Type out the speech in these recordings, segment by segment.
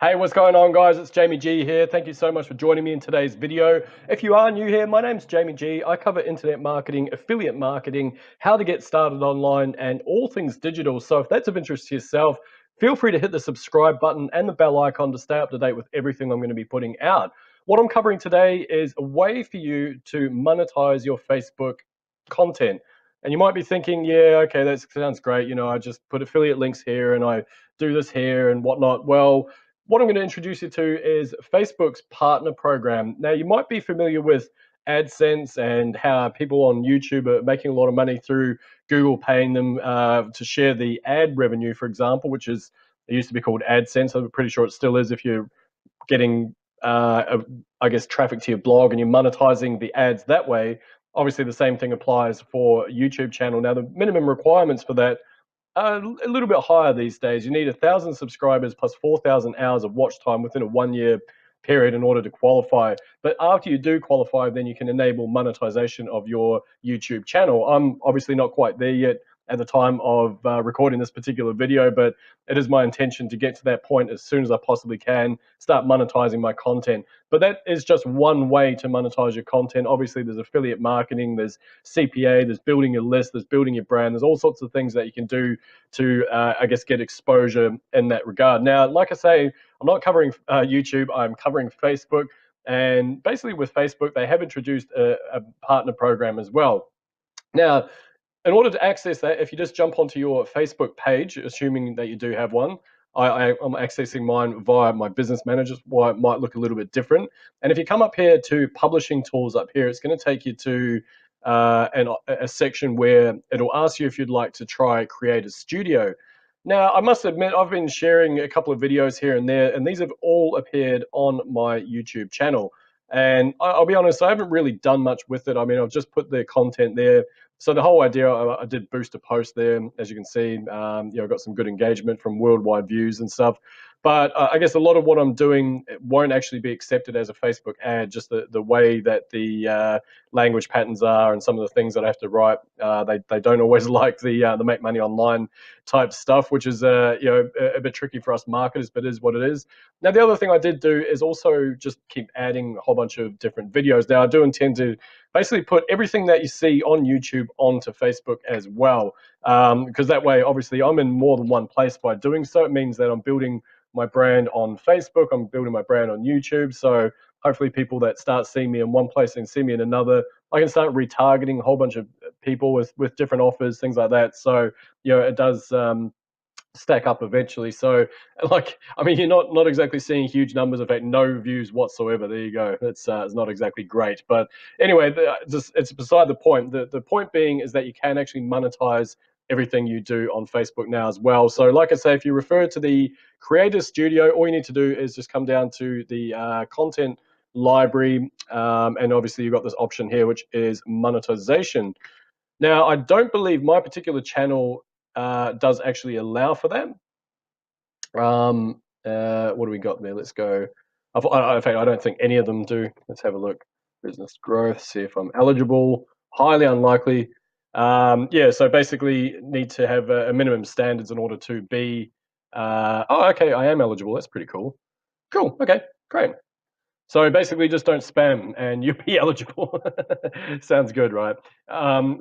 Hey, what's going on, guys? It's Jamie G here. Thank you so much for joining me in today's video. If you are new here, my name's Jamie G. I cover internet marketing, affiliate marketing, how to get started online, and all things digital. So if that's of interest to yourself, feel free to hit the subscribe button and the bell icon to stay up to date with everything I'm going to be putting out. What I'm covering today is a way for you to monetize your Facebook content. And you might be thinking, yeah, okay, that sounds great. I just put affiliate links here and I do this here and whatnot. Well, what I'm going to introduce you to is Facebook's partner program. Now, you might be familiar with AdSense and how people on YouTube are making a lot of money through Google paying them to share the ad revenue, for example, which is it used to be called AdSense. I'm pretty sure it still is if you're getting, I guess, traffic to your blog and you're monetizing the ads that way. Obviously, the same thing applies for YouTube channel. Now, the minimum requirements for that a little bit higher these days. You need 1,000 subscribers plus 4,000 hours of watch time within a 1 year period in order to qualify. But after you do qualify, then you can enable monetization of your YouTube channel. I'm obviously not quite there yet at the time of recording this particular video, but it is my intention to get to that point as soon as I possibly can, start monetizing my content. But that is just one way to monetize your content. Obviously, there's affiliate marketing, there's CPA, there's building your list, there's building your brand, there's all sorts of things that you can do to, I guess, get exposure in that regard. Now, like I say, I'm not covering YouTube, I'm covering Facebook. And basically with Facebook, they have introduced a partner program as well. Now, in order to access that, if you just jump onto your Facebook page, assuming that you do have one, I'm accessing mine via my business manager, why it might look a little bit different. And if you come up here to publishing tools up here, it's going to take you to a section where it'll ask you if you'd like to try Creator Studio. Now, I must admit, I've been sharing a couple of videos here and there, and these have all appeared on my YouTube channel. And I'll be honest, I haven't really done much with it. I mean, I've just put the content there. So the whole idea, I did boost a post there, as you can see. I got some good engagement from worldwide views and stuff. But I guess a lot of what I'm doing won't actually be accepted as a Facebook ad. Just the way that the language patterns are and some of the things that I have to write, they don't always like the make money online type stuff, which is a bit tricky for us marketers, but it is what it is. Now, the other thing I did do is also just keep adding a whole bunch of different videos. Now, I do intend to basically put everything that you see on YouTube onto Facebook as well, because that way, obviously, I'm in more than one place by doing so. It means that I'm building my brand on Facebook, I'm building my brand on YouTube. So hopefully people that start seeing me in one place and see me in another, I can start retargeting a whole bunch of people with different offers, things like that. So, it does stack up eventually. So, you're not exactly seeing huge numbers. In fact, no views whatsoever. There you go. It's not exactly great. But anyway, it's beside the point. The point being is that you can actually monetize everything you do on Facebook now as well. So like I say, if you refer to the Creator Studio, all you need to do is just come down to the content library, and obviously you've got this option here, which is monetization. Now, I don't believe my particular channel does actually allow for that. What do we got there? Let's go. In fact, I don't think any of them do. Let's have a look. Business growth, see if I'm eligible. Highly unlikely. So basically need to have a minimum standards in order to be, okay, I am eligible. That's pretty cool. Cool, okay, great. So basically just don't spam and you'll be eligible. Sounds good, right?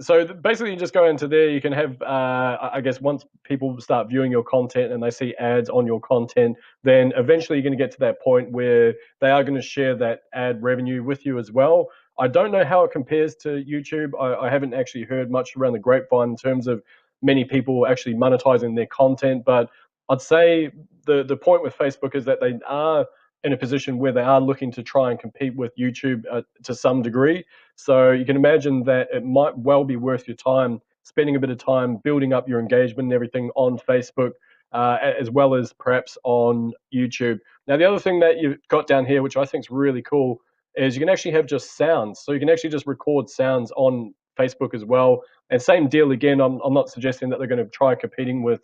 So basically you just go into there, you can have, I guess once people start viewing your content and they see ads on your content, then eventually you're going to get to that point where they are going to share that ad revenue with you as well. I don't know how it compares to YouTube. I haven't actually heard much around the grapevine in terms of many people actually monetizing their content, but I'd say the point with Facebook is that they are in a position where they are looking to try and compete with YouTube to some degree. So you can imagine that it might well be worth your time spending a bit of time building up your engagement and everything on Facebook, as well as perhaps on YouTube. Now, the other thing that you've got down here, which I think is really cool, is you can actually have just sounds. So you can actually just record sounds on Facebook as well. And same deal again, I'm not suggesting that they're going to try competing with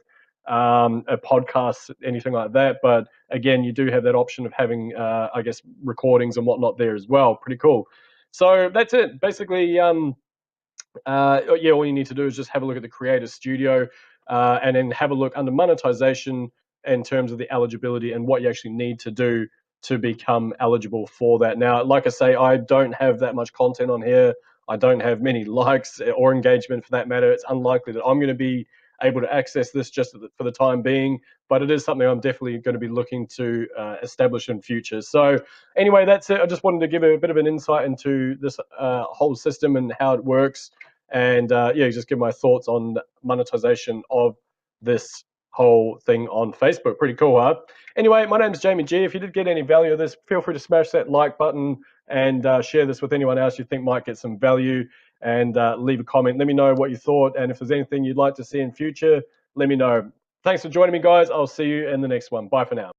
a podcast, anything like that. But again, you do have that option of having, I guess, recordings and whatnot there as well. Pretty cool. So that's it. Basically, all you need to do is just have a look at the Creator Studio and then have a look under monetization. in terms of the eligibility and what you actually need to do to become eligible for that. Now, like I say, I don't have that much content on here. I don't have many likes or engagement for that matter. It's unlikely that I'm going to be able to access this just for the time being, but it is something I'm definitely going to be looking to establish in future. So anyway, that's it. I just wanted to give a bit of an insight into this whole system and how it works, and yeah, just give my thoughts on monetization of this whole thing on Facebook. Pretty cool, huh? Anyway, my name's Jamie G. If you did get any value of this, feel free to smash that like button and share this with anyone else you think might get some value, and leave a comment. Let me know what you thought, and if there's anything you'd like to see in future, let me know. Thanks for joining me, guys. I'll see you in the next one. Bye for now.